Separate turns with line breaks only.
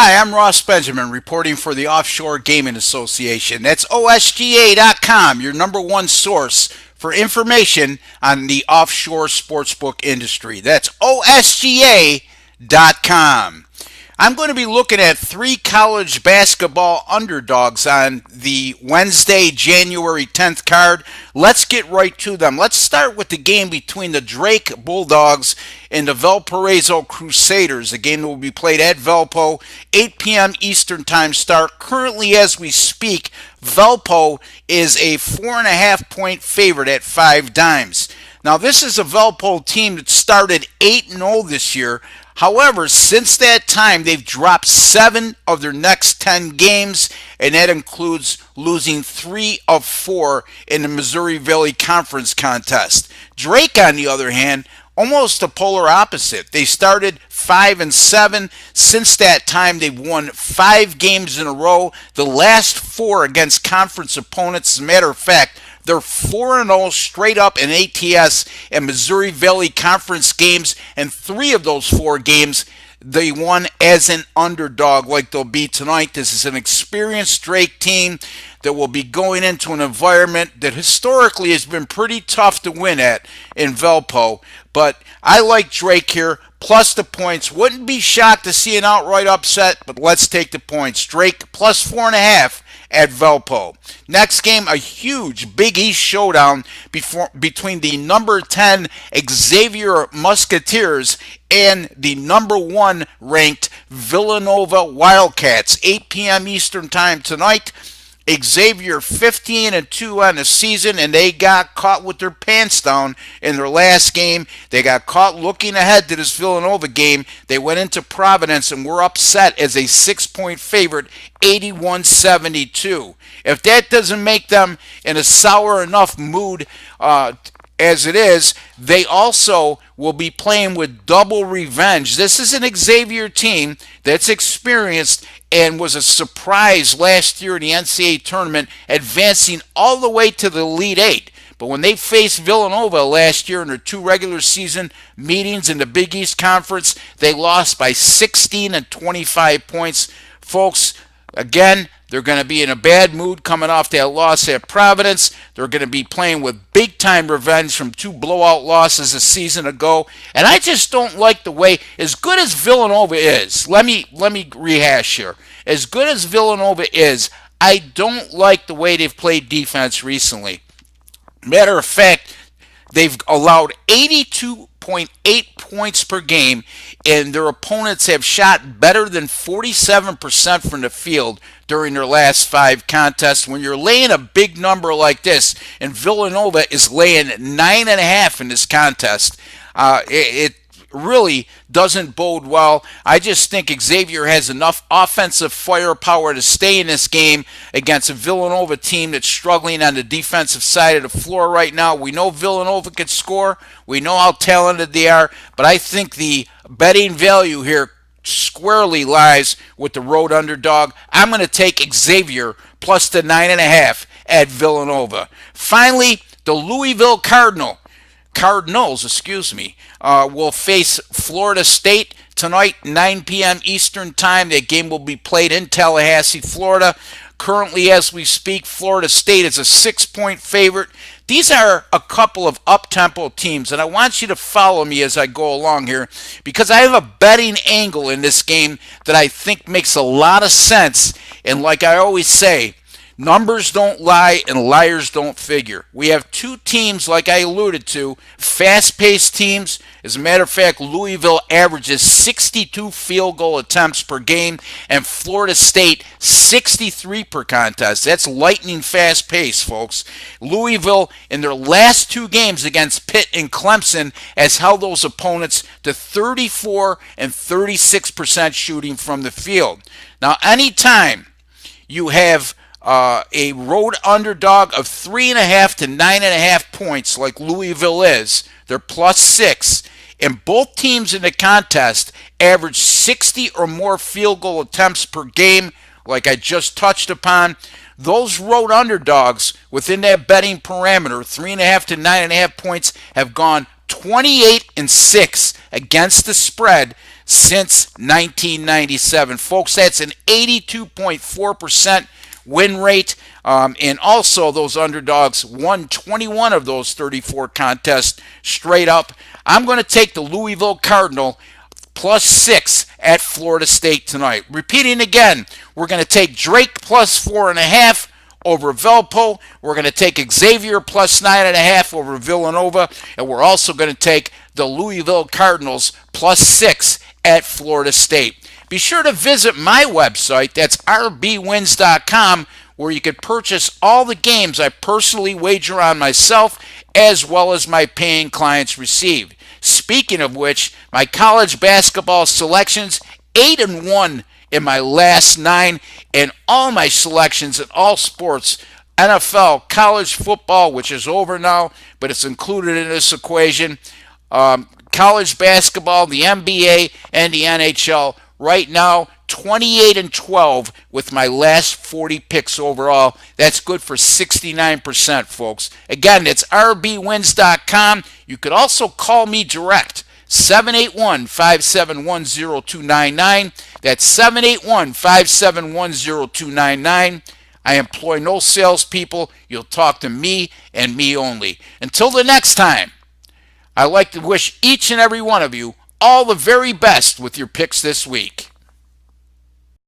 Hi, I'm Ross Benjamin reporting for the Offshore Gaming Association. That's OSGA.com, your number one source for information on the offshore sportsbook industry. That's OSGA.com. I'm going to be looking at three college basketball underdogs on the Wednesday, January 10th card. Let's get right to them. Let's start with the game between the Drake Bulldogs and the Valparaiso Crusaders. The game that will be played at Valpo, 8 p.m. Eastern Time start. Currently, as we speak, Valpo is a 4.5-point favorite at 5 dimes. Now, this is a Valpo team that started 8-0 this year. However, since that time, they've dropped 7 of their next 10 games, and that includes losing 3 of 4 in the Missouri Valley Conference contest. Drake, on the other hand, almost the polar opposite. They started 5-7. Since that time, they've won 5 games in a row. The last 4 against conference opponents. As a matter of fact, they're 4-0 straight up in ATS and Missouri Valley Conference games, and 3 of those 4 games they won as an underdog like they'll be tonight. This is an experienced Drake team that will be going into an environment that historically has been pretty tough to win at in Valpo. But I like Drake here, plus the points. Wouldn't be shocked to see an outright upset, but let's take the points. Drake plus 4.5 at Valpo. Next game, a huge Big East showdown between the number 10 Xavier Musketeers and the number 1 ranked Villanova Wildcats. 8 p.m. Eastern Time tonight. Xavier 15-2 on the season, and they got caught with their pants down in their last game. They got caught looking ahead to this Villanova game. They went into Providence and were upset as a 6-point favorite, 81-72. If that doesn't make them in a sour enough mood as it is, they also will be playing with double revenge. This is an Xavier team that's experienced and was a surprise last year in the NCAA tournament, advancing all the way to the Elite Eight. But when they faced Villanova last year in their 2 regular season meetings in the Big East Conference, they lost by 16 and 25 points. Folks, again, they're going to be in a bad mood coming off that loss at Providence. They're going to be playing with big-time revenge from 2 blowout losses a season ago. And I just don't like the way, as good as Villanova is, let me rehash here. As good as Villanova is, I don't like the way they've played defense recently. Matter of fact, they've allowed 82.8 points per game, and their opponents have shot better than 47% from the field during their last 5 contests. When you're laying a big number like this, and Villanova is laying 9.5 in this contest, it really doesn't bode well. I just think Xavier has enough offensive firepower to stay in this game against a Villanova team that's struggling on the defensive side of the floor right now. We know Villanova can score. We know how talented they are, but I think the betting value here squarely lies with the road underdog. I'm going to take Xavier plus the 9.5 at Villanova. Finally, the Louisville Cardinals, will face Florida State tonight, 9 p.m. Eastern Time. That game will be played in Tallahassee, Florida. Currently, as we speak, Florida State is a 6-point favorite. These are a couple of up-tempo teams, and I want you to follow me as I go along here because I have a betting angle in this game that I think makes a lot of sense. And like I always say, numbers don't lie and liars don't figure. We have 2 teams, like I alluded to, fast-paced teams. As a matter of fact, Louisville averages 62 field goal attempts per game, and Florida State 63 per contest. That's lightning fast pace, folks. Louisville, in their last 2 games against Pitt and Clemson, has held those opponents to 34 and 36% shooting from the field. Now, anytime you have a road underdog of 3.5 to 9.5 points like Louisville is, they're plus 6, and both teams in the contest average 60 or more field goal attempts per game, like I just touched upon. Those road underdogs within that betting parameter, 3.5 to 9.5 points, have gone 28-6 against the spread since 1997. Folks, that's an 82.4% win rate. And also, those underdogs won 21 of those 34 contests straight up. I'm going to take the Louisville Cardinal +6 at Florida State tonight. Repeating again, we're going to take Drake +4.5 over Velpo. We're going to take Xavier +9.5 over Villanova. And we're also going to take the Louisville Cardinals +6 at Florida State. Be sure to visit my website, that's rbwins.com, where you can purchase all the games I personally wager on myself, as well as my paying clients receive. Speaking of which, my college basketball selections, 8-1 in my last 9, and all my selections in all sports, NFL, college football, which is over now, but it's included in this equation, college basketball, the NBA, and the NHL. Right now, 28-12 with my last 40 picks overall. That's good for 69%, folks. Again, it's rbwins.com. You could also call me direct, 781-571-0299. That's 781-571-0299. I employ no salespeople. You'll talk to me and me only. Until the next time, I'd like to wish each and every one of you all the very best with your picks this week.